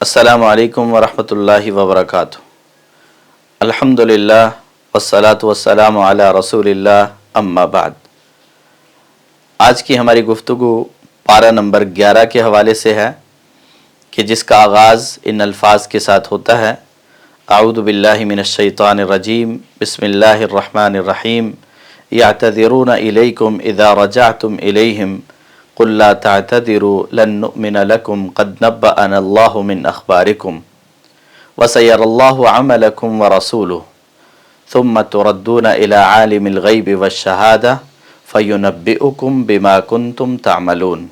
अस्सलामु अलैकुम वरहमतुल्लाहि वबरकातुहू। अल्हम्दुलिल्लाह वस्सलातु वस्सलामु अला रसूलिल्लाह अम्मा बाद। आज की हमारी गुफ्तगू पारा नंबर 11 के हवाले से है कि जिसका आगाज़ इन अल्फाज के साथ होता है, आऊज़ु बिल्लाहि मिनश शैतानिर रजीम, बिस्मिल्लाहिर रहमानिर रहीम, यअतज़िरूना इलैकुम इज़ा रजअतुम इलैहिम कुल ला तअतज़िरू लन नुअमिन लकुम क़द नब्बअनल्लाहु मिन अख़बारिकुम वसयरल्लाहु अमलकुम व रसूलुहु सुम्मा तुरद्दूना इला आलिमिल ग़ैबि वश्शहादा फ़युनब्बिउकुम बिमा कुन्तुम तअमलून।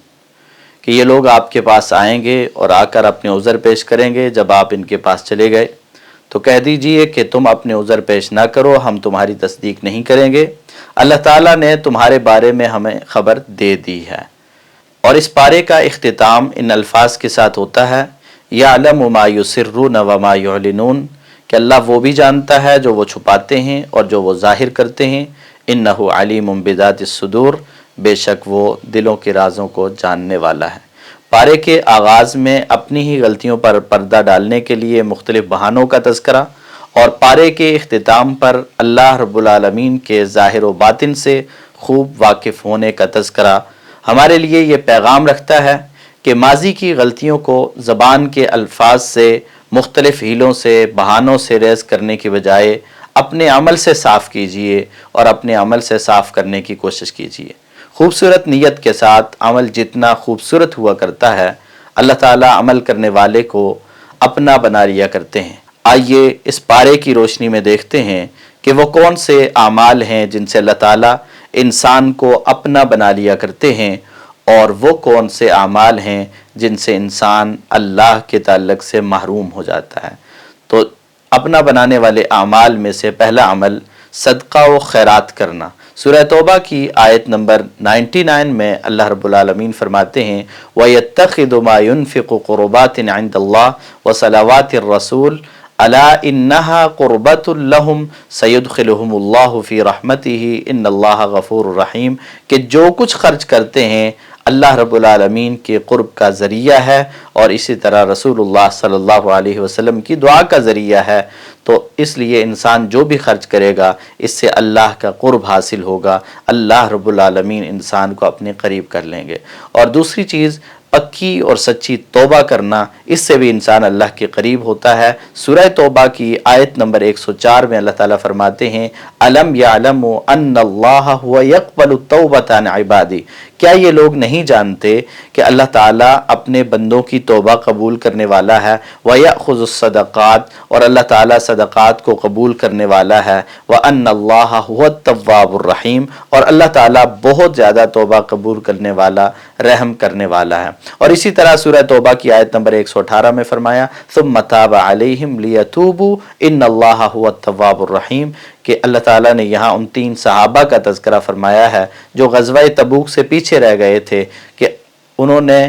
कि ये लोग आपके पास आएंगे और आकर अपने उज़र पेश करेंगे। जब आप इनके पास चले गए तो कह दीजिए कि तुम अपने उज़र पेश ना करो, हम तुम्हारी तस्दीक नहीं करेंगे। अल्लाह ताला ने तुम्हारे बारे में हमें ख़बर दे दी है। और इस पारे का इख्तिताम इन अल्फाज के साथ होता है, यअलमु मा युसिर्रून व मा युअलिनून, कि अल्लाह वो भी जानता है जो वो छुपाते हैं और जो वो ज़ाहिर करते हैं। इन्नहु अलीमुम बिज़ातिस सुदूर, बेशक वो दिलों के राज़ों को जानने वाला है। पारे के आगाज़ में अपनी ही गलतियों पर पर्दा डालने के लिए मुख्तलिफ बहानों का तज़किरा और पारे के इख्तिताम पर अल्लाह रब्बुल आलमीन के ज़ाहिर व बातिन से खूब वाकिफ़ होने का तज़किरा हमारे लिए ये पैगाम रखता है कि माजी की गलतियों को ज़बान के अल्फाज से मुख्तलिफ हीलों से बहानों से रेज़ करने की बजाय अपने अमल से साफ़ कीजिए और अपने अमल से साफ़ करने की कोशिश कीजिए। खूबसूरत नीयत के साथ अमल जितना खूबसूरत हुआ करता है, अल्लाह ताला अमल करने वाले को अपना बना लिया करते हैं। आइए इस पारे की रोशनी में देखते हैं कि वो कौन से आमाल हैं जिनसे अल्लाह ताला इंसान को अपना बना लिया करते हैं और वो कौन से आमाल हैं जिनसे इंसान अल्लाह के ताल्लुक़ से महरूम हो जाता है। तो अपना बनाने वाले आमाल में से पहला अमल सदका व खैरात करना। सूरह तौबा की आयत नंबर 99 में अल्लाह रब्बुल आलमीन फरमाते हैं, वयत्तखिदु मा युनफिकु क़ुरबातिन इंदल्लाह व सलावातिर रसूल अला इन्नहा क़ुरबतुल लहुम सयुदखिलुहुमुल्लाहु फ़ी रहमतिही इन्नल्लाहा गफ़ूरुर रहीम, कि जो कुछ खर्च करते हैं अल्लाह रब्बुल आलमीन के क़ुर्ब का ज़रिया है और इसी तरह रसूलुल्लाह सल्लल्लाहु अलैहि वसल्लम की दुआ का ज़रिया है। तो इसलिए इंसान जो भी खर्च करेगा इससे अल्लाह का क़ुर्ब हासिल होगा, अल्लाह रब्बुल आलमीन इंसान को अपने करीब कर लेंगे। और दूसरी चीज़ पक्की और सच्ची तौबा करना, इससे भी इंसान अल्लाह के करीब होता है। सूरह तौबा की आयत नंबर 104 में अल्लाह ताला फरमाते हैं, अलम यअलमु अन्नल्लाह हुवा यक़बलु तौबता अन इबादी, क्या ये लोग नहीं जानते कि अल्लाह ताला अपने बंदों की तौबा कबूल करने वाला है। व यअख़ुज़ुस सदक़ात, और अल्लाह ताला सदक़ात को कबूल करने वाला है। व अन्नल्लाह हुवत तव्वाबुर रहीम, और अल्लाह ताला बहुत ज़्यादा तौबा कबूल करने वाला, रहम करने वाला है। और इसी तरह सूरह तौबा की आयत नंबर 118 में फरमाया, सुम्मा ताबा अलैहिम लियतूबू इन्नल्लाहा हुवत तव्वाबुर रहीम, कि अल्लाह ताला ने यहाँ उन 3 सहाबा का तज़किरा फरमाया है जो ग़ज़वा तबूक से पीछे रह गए थे, कि उन्होंने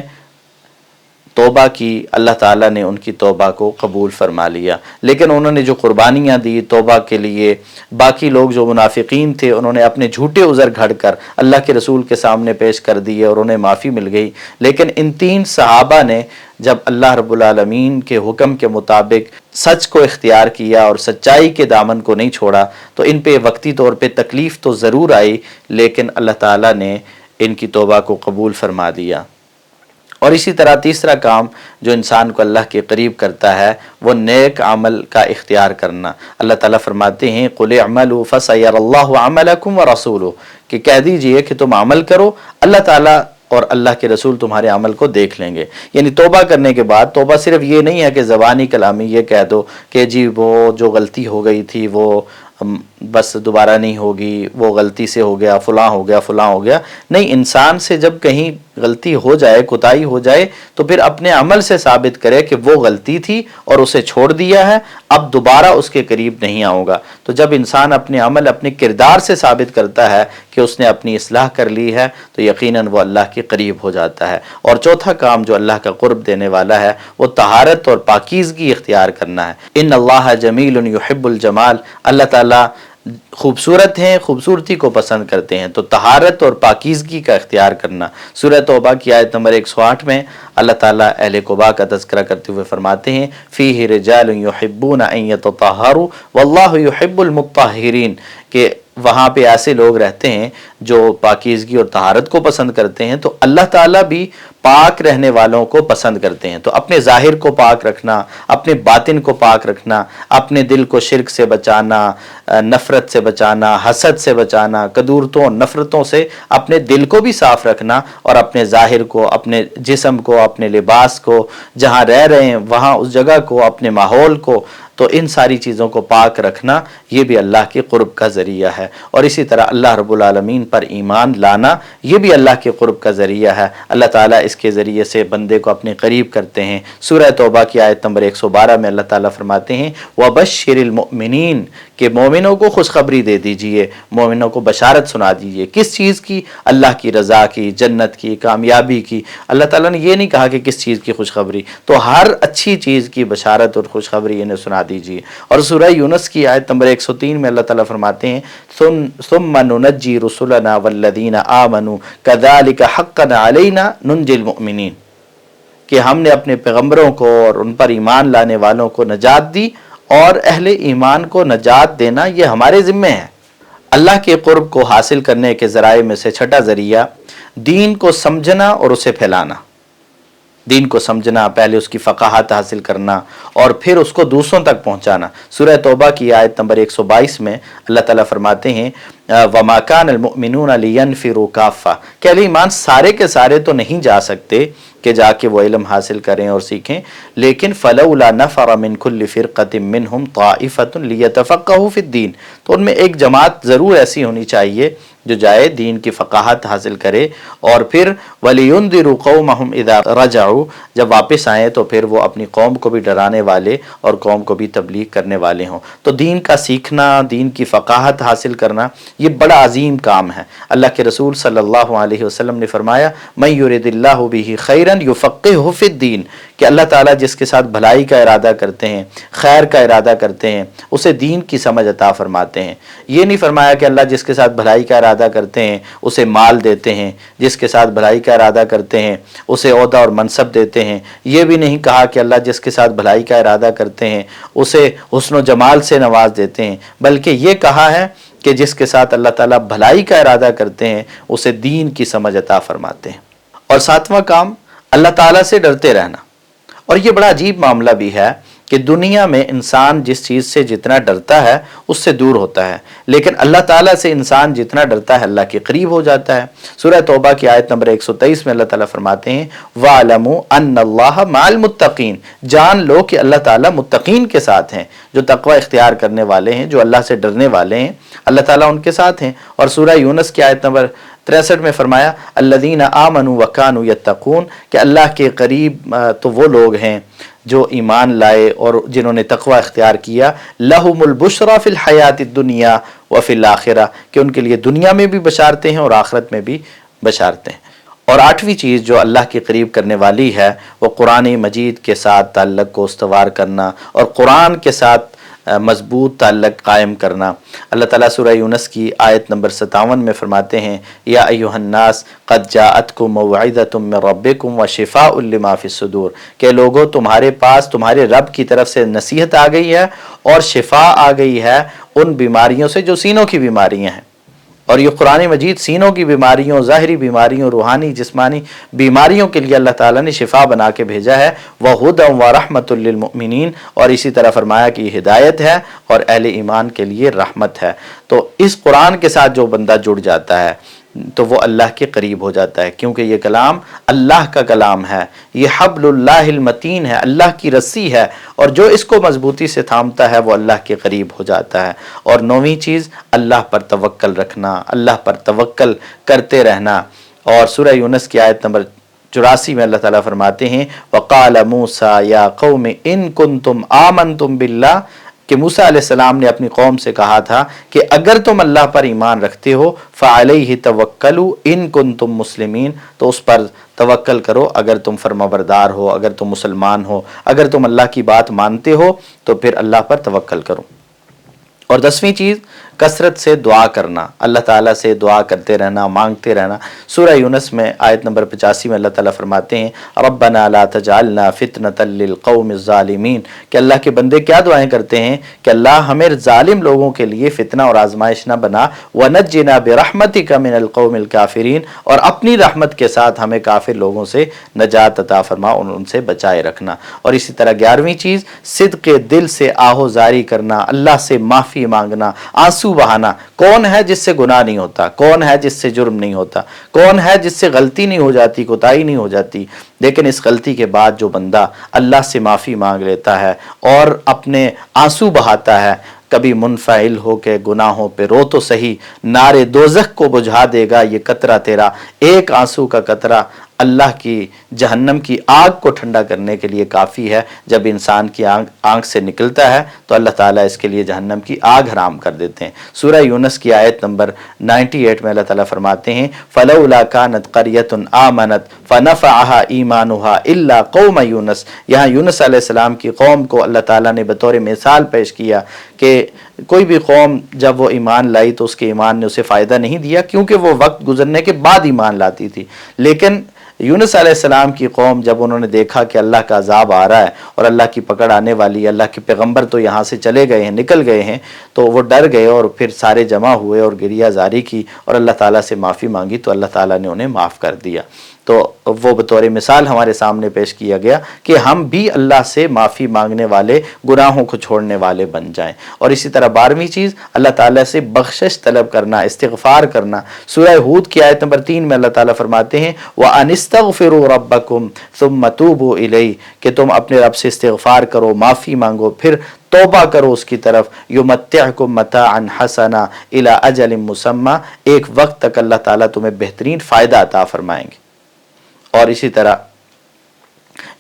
तौबा की, अल्लाह ताला ने उनकी तौबा को कबूल फरमा लिया। लेकिन उन्होंने जो कुर्बानियाँ दी तौबा के लिए, बाकी लोग जो मुनाफिकीन थे उन्होंने अपने झूठे उज़र घड़ कर अल्लाह के रसूल के सामने पेश कर दिए और उन्हें माफ़ी मिल गई। लेकिन इन 3 सहाबा ने जब अल्लाह रब्बुल आलमीन के हुक्म के मुताबिक सच को इख्तियार किया और सच्चाई के दामन को नहीं छोड़ा, तो इन पे वक्ती तौर पे तकलीफ़ तो ज़रूर आई, लेकिन अल्लाह ताला ने इनकी तौबा को कबूल फरमा दिया। और इसी तरह तीसरा काम जो इंसान को अल्लाह के करीब करता है वो नेक अमल का इख्तियार करना। अल्लाह ताला फरमाते हैं, कुल अमलू फसयरल्लाहु अमलकुम व रसूलुहु, कि कह दीजिए कि तुम अमल करो, अल्लाह ताला और अल्लाह के रसूल तुम्हारे अमल को देख लेंगे। यानी तौबा करने के बाद तौबा सिर्फ ये नहीं है कि ज़बानी कलामी ये कह दो कि जी वो जो गलती हो गई थी वो बस दोबारा नहीं होगी, वो गलती से हो गया, फ़लाँ हो गया, फ़लाँ हो गया। नहीं, इंसान से जब कहीं गलती हो जाए, कोताही हो जाए, तो फिर अपने अमल से साबित करे कि वो गलती थी और उसे छोड़ दिया है, अब दोबारा उसके करीब नहीं आऊँगा। तो जब इंसान अपने अमल, अपने किरदार से साबित करता है कि उसने अपनी इस्लाह कर ली है, तो यकीनन वो अल्लाह के करीब हो जाता है। और चौथा काम जो अल्लाह का क़ुर्ब देने वाला है वो तहारत और पाकीज़गी इख्तियार करना है। इन्नल्लाह जमीलुन युहिब्बुल जमाल, अल्लाह ताला خوبصورت ہیں، خوبصورتی کو پسند کرتے ہیں، تو طہارت اور پاکیزگی کا اختیار کرنا۔ سورہ توبہ کی آیت نمبر 108 میں اللہ تعالیٰ اہل قباء کا تذکرہ کرتے ہوئے فرماتے ہیں فیہ رجال یحبون ان یتطہروا واللہ یحب المطہرین، کہ وہاں پہ ایسے لوگ رہتے ہیں جو پاکیزگی اور طہارت کو پسند کرتے ہیں، تو اللہ تعالیٰ بھی پاک رہنے والوں کو پسند کرتے ہیں۔ تو اپنے ظاہر کو پاک رکھنا، اپنے باطن کو پاک رکھنا، اپنے دل کو شرک سے بچانا، نفرت سے بچانا، حسد سے بچانا، کدورتوں نفرتوں سے اپنے دل کو بھی صاف رکھنا، اور اپنے ظاہر کو، اپنے جسم کو، اپنے لباس کو، جہاں رہ رہے ہیں وہاں اس جگہ کو، اپنے ماحول کو، تو ان ساری چیزوں کو پاک رکھنا یہ بھی اللہ کے قرب کا ذریعہ ہے۔ اور اسی طرح اللہ رب العالمین پر ایمان لانا یہ بھی اللہ کے قرب کا ذریعہ ہے۔ اللہ تعالیٰ اس کے ذریعے سے بندے کو اپنے قریب کرتے ہیں۔ سورہ توبہ کی آیت نمبر 112 میں اللہ تعالیٰ فرماتے ہیں وَبَشِّرِ الْمُؤْمِنِينَ، کہ مومنوں کو خوشخبری دے دیجئے، مومنوں کو بشارت سنا دیجئے۔ کس چیز کی؟ اللہ کی رضا کی، جنت کی، کامیابی کی۔ اللہ تعالیٰ نے یہ نہیں کہا کہ کس چیز کی خوشخبری، تو ہر اچھی چیز کی بشارت اور خوشخبری انہیں سنا دیجئے۔ اور سورہ یونس کی آیت نمبر 103 میں اللہ تعالیٰ فرماتے ہیں ثُمَّ نُنَجِّي رُسُلَنَا وَالَّذِينَ آمَنُوا كَذَلِكَ حَقًّا عَلَيْنَا نُنْجِي الْمُؤْمِنِينَ، کہ ہم نے اپنے پیغمبروں کو اور ان پر ایمان لانے والوں کو نجات دی، اور اہل ایمان کو نجات دینا یہ ہمارے ذمہ ہے۔ اللہ کے قرب کو حاصل کرنے کے ذرائع میں سے چھٹا ذریعہ دین کو سمجھنا اور اسے پھیلانا۔ دین کو سمجھنا، پہلے اس کی فقاہت حاصل کرنا اور پھر اس کو دوسروں تک پہنچانا۔ سورہ توبہ کی آیت نمبر 122 میں اللہ تعالیٰ فرماتے ہیں وَمَا كَانَ الْمُؤْمِنُونَ لِيَنْفِرُوا كَافَّةً، کہ اہل ایمان سارے کے سارے تو نہیں جا سکتے کہ جا کے وہ علم حاصل کریں اور سیکھیں، لیکن فَلَوْلَا نَفَرَ مِنْ كُلِّ فِرْقَةٍ مِّنْهُمْ طَائِفَةٌ لِيَتَفَقَّهُوا فِي الدِّينِ، تو ان میں ایک جماعت ضرور ایسی ہونی چاہیے جو جائے دین کی فقاہت حاصل کرے، اور پھر وَلِيُنذِرُوا قَوْمَهُمْ إِذَا رَجَعُوا، جب واپس آئیں تو پھر وہ اپنی قوم کو بھی ڈرانے والے اور قوم کو بھی تبلیغ کرنے والے ہوں۔ تو دین کا سیکھنا، دین کی فقاہت حاصل کرنا یہ بڑا عظیم کام ہے۔ اللہ کے رسول صلی اللہ علیہ وسلم نے فرمایا مَن يُرِدِ اللَّهُ بِهِ خَيْرًا يُفَقِّهْهُ فِي الدِّينِ، کہ اللہ تعالیٰ جس کے ساتھ بھلائی کا ارادہ کرتے ہیں، خیر کا ارادہ کرتے ہیں، اسے دین کی سمجھ عطا فرماتے ہیں۔ یہ نہیں فرمایا کہ اللہ جس کے ساتھ بھلائی کا ارادہ کرتے ہیں اسے مال دیتے ہیں، جس کے ساتھ بھلائی کا ارادہ کرتے ہیں اسے عہدہ اور منصب دیتے ہیں۔ یہ بھی نہیں کہا کہ اللہ جس کے ساتھ بھلائی کا ارادہ کرتے ہیں اسے حسن و جمال سے نواز دیتے ہیں، بلکہ یہ کہا ہے کہ جس کے ساتھ اللہ تعالیٰ بھلائی کا ارادہ کرتے ہیں اسے دین کی سمجھ عطا فرماتے ہیں۔ اور ساتواں کام اللہ تعالیٰ سے ڈرتے رہنا۔ اور یہ بڑا عجیب معاملہ بھی ہے کہ دنیا میں انسان جس چیز سے جتنا ڈرتا ہے اس سے دور ہوتا ہے، لیکن اللہ تعالیٰ سے انسان جتنا ڈرتا ہے اللہ کے قریب ہو جاتا ہے۔ سورہ توبہ کی آیت نمبر 123 میں اللہ تعالیٰ فرماتے ہیں وَاعْلَمُوا أَنَّ اللَّهَ مَعَ الْمُتَّقِينَ، جان لو کہ اللہ تعالیٰ متقین کے ساتھ ہیں، جو تقوی اختیار کرنے والے ہیں، جو اللہ سے ڈرنے والے ہیں، اللہ تعالیٰ ان کے ساتھ ہیں۔ اور سورہ یونس کی آیت نمبر 63 میں فرمایا الذین آمنوا وکانوا یتقون، کہ اللہ کے قریب تو وہ لوگ ہیں جو ایمان لائے اور جنہوں نے تقوی اختیار کیا، لہم البشریٰ فی الحیات الدنیا وفی الآخرہ، کہ ان کے لیے دنیا میں بھی بشارتیں ہیں اور آخرت میں بھی بشارتیں ہیں۔ اور آٹھویں چیز جو اللہ کے قریب کرنے والی ہے وہ قرآن مجید کے ساتھ تعلق کو استوار کرنا اور قرآن کے ساتھ مضبوط تعلق قائم کرنا۔ اللہ تعالیٰ سورہ یونس کی آیت نمبر 57 میں فرماتے ہیں یا ایھا الناس قد جاءتکم موعظۃ من ربکم وشفاء لما فی الصدور، کہ لوگو تمہارے پاس تمہارے رب کی طرف سے نصیحت آ گئی ہے اور شفا آ گئی ہے ان بیماریوں سے جو سینوں کی بیماریاں ہیں۔ اور یہ قرآن مجید سینوں کی بیماریوں، ظاہری بیماریوں، روحانی جسمانی بیماریوں کے لیے اللہ تعالیٰ نے شفا بنا کے بھیجا ہے۔ وَهُدًى وَرَحْمَةٌ لِّلْمُؤْمِنِينَ، اور اسی طرح فرمایا کہ یہ ہدایت ہے اور اہل ایمان کے لیے رحمت ہے۔ تو اس قرآن کے ساتھ جو بندہ جڑ جاتا ہے تو وہ اللہ کے قریب ہو جاتا ہے، کیونکہ یہ کلام اللہ کا کلام ہے، یہ حبل اللہ المتین ہے، اللہ کی رسی ہے، اور جو اس کو مضبوطی سے تھامتا ہے وہ اللہ کے قریب ہو جاتا ہے۔ اور نویں چیز اللہ پر توکل رکھنا، اللہ پر توکل کرتے رہنا۔ اور سورہ یونس کی آیت نمبر 84 میں اللہ تعالیٰ فرماتے ہیں وَقَالَ مُوسَى يَا قَوْمِ إِن كُنتُمْ آمَنْتُمْ بِاللَّهِ، کہ موسیٰ علیہ السلام نے اپنی قوم سے کہا تھا کہ اگر تم اللہ پر ایمان رکھتے ہو فَعَلَيْهِ تَوَكَّلُوا إِن كُنتُم مُسْلِمِينَ، تو اس پر توکل کرو اگر تم فرمانبردار ہو، اگر تم مسلمان ہو، اگر تم اللہ کی بات مانتے ہو تو پھر اللہ پر توکل کرو۔ اور 10ویں چیز कसरत से दुआ करना, अल्लाह ताला से दुआ करते रहना, मांगते रहना। सूरह यूनुस में आयत नंबर 85 में अल्लाह ताला फरमाते हैं रब्बना ला तजालना फितनतल लिल कौमिज़ ज़ालिमीन, कि अल्लाह के बंदे क्या दुआएं करते हैं कि अल्लाह हमें जालिम लोगों के लिए फितना और आजमाइश न बना, वनज्जिना बिरहमतिका मिनल कौमिल काफिरीन, और अपनी रहमत के साथ हमें काफिर लोगों से नजात अता फरमा, उनसे बचाए रखना। और इसी तरह 11वीं चीज़ सिद्क़े दिल से आहोजारी करना, अल्लाह से माफ़ी मांगना, आंसू बहाना। कौन है जिससे गुनाह नहीं होता, कौन है जिससे जुर्म नहीं होता, कौन है जिससे गलती नहीं हो जाती, कोताही नहीं हो जाती, लेकिन इस गलती के बाद जो बंदा अल्लाह से माफ़ी मांग लेता है और अपने आंसू बहाता है, कभी मुनफाइल हो के गुनाहों पे रो तो सही, नारे दोज़ख को बुझा देगा ये कतरा तेरा। एक आंसू का कतरा अल्लाह की जहन्नम की आग को ठंडा करने के लिए काफ़ी है। जब इंसान की आंख से निकलता है तो अल्लाह ताला इसके लिए जहन्नम की आग हराम कर देते हैं। सूरह यूनुस की आयत नंबर 98 में अल्लाह ताला फरमाते हैं फलौला कानत क़रियतुन आमनत फ़नफ़अहा ईमानुहा इल्ला कौम यूनुस। यहाँ यूनुस अलैहिस्सलाम की कौम को अल्लाह ताला ने बतौर मिसाल पेश किया कि कोई भी कौम जब वो ईमान लाई तो उसके ईमान ने उसे फ़ायदा नहीं दिया, क्योंकि वो वक्त गुजरने के बाद ईमान लाती थी। लेकिन यूनुस अलैहिस्सलाम की कौम जब उन्होंने देखा कि अल्लाह का अजाब आ रहा है और अल्लाह की पकड़ आने वाली है, अल्लाह के पैगंबर तो यहाँ से चले गए हैं, निकल गए हैं, तो वो डर गए और फिर सारे जमा हुए और गिरिया जारी की और अल्लाह ताला से माफ़ी मांगी, तो अल्लाह ताला ने उन्हें माफ़ कर दिया। तो वो बतौर मिसाल हमारे सामने पेश किया गया कि हम भी अल्लाह से माफ़ी मांगने वाले, गुनाहों को छोड़ने वाले बन जाएं। और इसी तरह 12वीं चीज़ अल्लाह ताला से बख्शिश तलब करना, इस्तिग़फ़ार करना। सूरह हूद की आयत नंबर 3 में अल्लाह ताला फरमाते हैं व अनिस्तग़फ़िरू रब्बकुम सुम्मा तूबू इलैहि, कि तुम अपने रब से इस्तिग़फ़ार करो, माफ़ी मांगो, फिर तौबा करो उसकी तरफ। युमत्तिअकुम मताअन हसना इला अजलिम मुसम्मा, एक वक्त तक अल्लाह ताला तुम्हें बेहतरीन फ़ायदा अता फरमाएंगे। और इसी तरह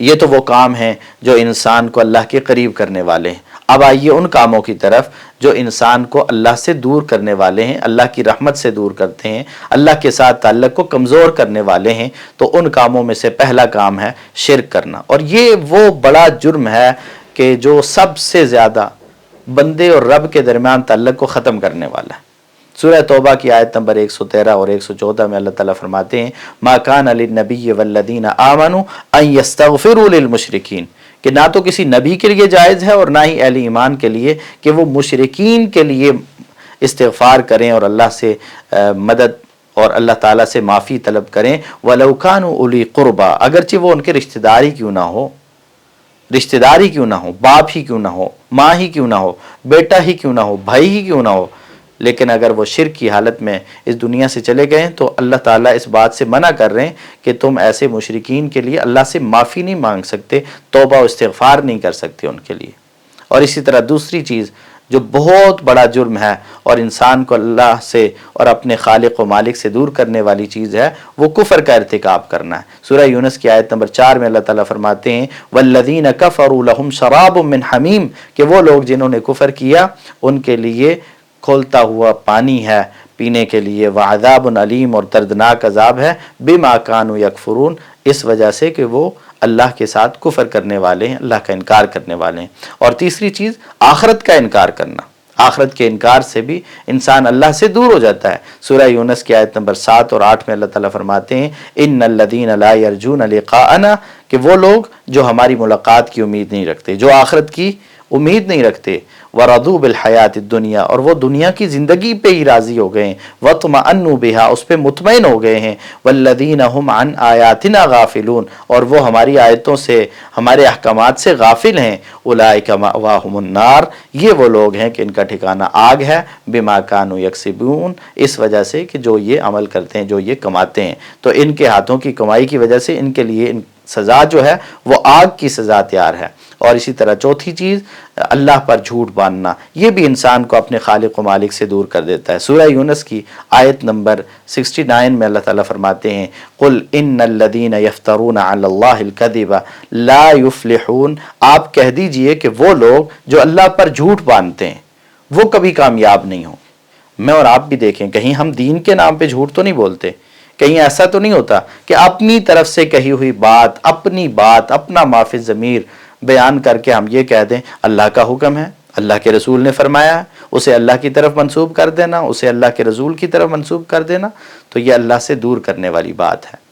ये तो वो काम हैं जो इंसान को अल्लाह के करीब करने वाले हैं। अब आइए उन कामों की तरफ जो इंसान को अल्लाह से दूर करने वाले हैं, अल्लाह की रहमत से दूर करते हैं, अल्लाह के साथ ताल्लुक़ को कमज़ोर करने वाले हैं। तो उन कामों में से पहला काम है शिर्क करना, और ये वो बड़ा जुर्म है कि जो सबसे ज़्यादा बंदे और रब के दरमियान ताल्लुक़ को ख़त्म करने वाला है। सूरह तौबा की आयत नंबर 113 और 114 में अल्लाह ताला फरमाते हैं मा कान लिन्नबिय्यि वल्लज़ीना आमनू अन यस्तग़फ़िरू लिल मुशरिकीन, कि ना तो किसी नबी के लिए जायज़ है और ना ही अहले ईमान के लिए कि वो मुशरिकीन के लिए इस्तिग़फ़ार करें और अल्लाह से मदद और अल्लाह ताला से माफ़ी तलब करें। वलौ कानू उली क़ुरबा, अगरचे वो उनके रिश्तेदारी क्यों ना हो, रिश्तेदारी क्यों ना हो, बाप ही क्यों ना हो, माँ ही क्यों ना हो, बेटा ही क्यों ना हो, भाई ही क्यों ना हो, लेकिन अगर वो शिर्क की हालत में इस दुनिया से चले गए तो अल्लाह ताला इस बात से मना कर रहे हैं कि तुम ऐसे मुशरिकीन के लिए अल्लाह से माफ़ी नहीं मांग सकते, तौबा और इस्तिग़फ़ार नहीं कर सकते उनके लिए। और इसी तरह दूसरी चीज़ जो बहुत बड़ा जुर्म है और इंसान को अल्लाह से और अपने खालिक व मालिक से दूर करने वाली चीज़ है, वो कुफ़र का इर्तिकाब करना है। सूरह यूनुस की आयत नंबर 4 में अल्लाह ताला फरमाते हैं वल्लज़ीना कफ़रू लहुम शराबुम मिन हमीम, कि वो लोग जिन्होंने कुफ़र किया उनके लिए खोलता हुआ पानी है पीने के लिए, व अज़ाबुन अलीम, और दर्दनाक अज़ाब है, बिमा कानू यकफुरून, इस वजह से कि वो अल्लाह के साथ कुफ़र करने वाले हैं, अल्लाह का इनकार करने वाले हैं। और तीसरी चीज़ आखिरत का इनकार करना, आखिरत के इनकार से भी इंसान अल्लाह से दूर हो जाता है। सूरह यूनुस की आयत नंबर 7 और 8 में अल्लाह ताला फरमाते हैं इन्नल्लज़ीना ला यरजूना लिक़ाअना, कि वो लोग जो हमारी मुलाकात की उम्मीद नहीं रखते, जो आखिरत की उम्मीद नहीं रखते, वरदू बिल हयात दुनिया, और वो दुनिया की ज़िंदगी पे ही राज़ी हो गए हैं, वतमअन्नु बिहा, उस पे मुतमईन हो गए हैं, वल्लज़ीना हुम अन आयातिना गाफिलून, और वो हमारी आयतों से, हमारे अहकामात से गाफिल हैं, उलाइका मअवाहुमुन नार, ये वो लोग हैं कि इनका ठिकाना आग है, बिमा कानू यक्सिबून, इस वजह से कि जो ये अमल करते हैं, जो ये कमाते हैं, तो इनके हाथों की कमाई की वजह से इनके लिए सज़ा जो है वो आग की सज़ा तैयार है। और इसी तरह चौथी चीज़ अल्लाह पर झूठ बांधना, ये भी इंसान को अपने खालिक व मालिक से दूर कर देता है। सूरह यूनुस की आयत नंबर 69 में अल्लाह ताला फरमाते हैं कुल इन्नल्लज़ीना यफ्तरून अलल्लाहिल कज़िबा ला युफ्लिहून, आप कह दीजिए कि वो लोग जो अल्लाह पर झूठ बांधते हैं वो कभी कामयाब नहीं हो। मैं और आप भी देखें, कहीं हम दीन के नाम पे झूठ तो नहीं बोलते, कहीं ऐसा तो नहीं होता कि अपनी तरफ से कही हुई बात, अपनी बात, अपना माफी ज़मीर बयान करके हम ये कह दें अल्लाह का हुक्म है, अल्लाह के रसूल ने फरमाया है, اسے اللہ کی طرف منسوب کر دینا، اسے اللہ کے رسول کی طرف منسوب کر دینا، تو یہ اللہ سے دور کرنے والی بات ہے۔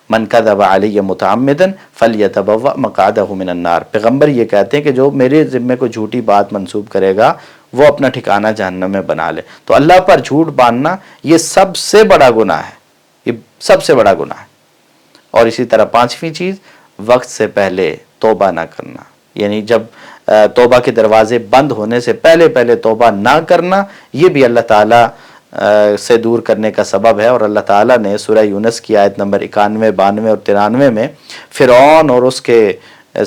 من کذب علی متعمدا فلیتبوأ مقعدہ من النار، پیغمبر یہ کہتے ہیں کہ جو میرے ذمے کو جھوٹی بات منسوب کرے گا وہ اپنا ٹھکانہ جہنم میں بنا لے۔ تو اللہ پر جھوٹ باندھنا یہ سب سے بڑا گناہ ہے، یہ سب سے بڑا گناہ ہے۔ اور اسی طرح پانچویں چیز، وقت سے پہلے توبہ نہ کرنا، یعنی جب توبہ کے دروازے بند ہونے سے پہلے توبہ نہ کرنا، یہ بھی اللہ تعالیٰ سے دور کرنے کا سبب ہے۔ اور اللہ تعالیٰ نے سورہ یونس کی آیت نمبر 91، 92 اور 93 میں فرعون اور اس کے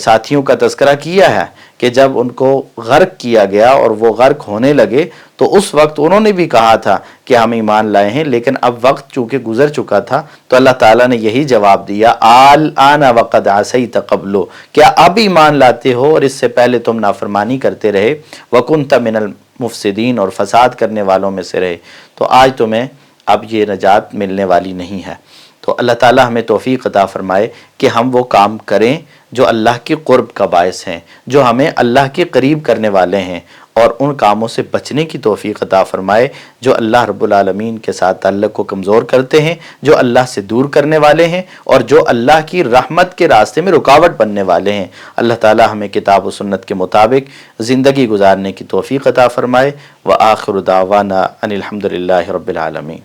ساتھیوں کا تذکرہ کیا ہے کہ جب ان کو غرق کیا گیا اور وہ غرق ہونے لگے تو اس وقت انہوں نے بھی کہا تھا کہ ہم ایمان لائے ہیں، لیکن اب وقت چونکہ گزر چکا تھا تو اللہ تعالیٰ نے یہی جواب دیا، الآن وقد عصیت قبل، کیا اب ایمان لاتے ہو اور اس سے پہلے تم نافرمانی کرتے رہے، وکنت من المفسدین، اور فساد کرنے والوں میں سے رہے، تو آج تمہیں اب یہ نجات ملنے والی نہیں ہے۔ تو اللہ تعالیٰ ہمیں توفیق عطا فرمائے کہ ہم وہ کام کریں جو اللہ کی قرب کا باعث ہیں، جو ہمیں اللہ کے قریب کرنے والے ہیں، اور ان کاموں سے بچنے کی توفیق عطا فرمائے جو اللہ رب العالمین کے ساتھ تعلق کو کمزور کرتے ہیں، جو اللہ سے دور کرنے والے ہیں، اور جو اللہ کی رحمت کے راستے میں رکاوٹ بننے والے ہیں۔ اللہ تعالی ہمیں کتاب و سنت کے مطابق زندگی گزارنے کی توفیق عطا فرمائے۔ وآخر دعوانا ان الحمد للہ رب العالمین۔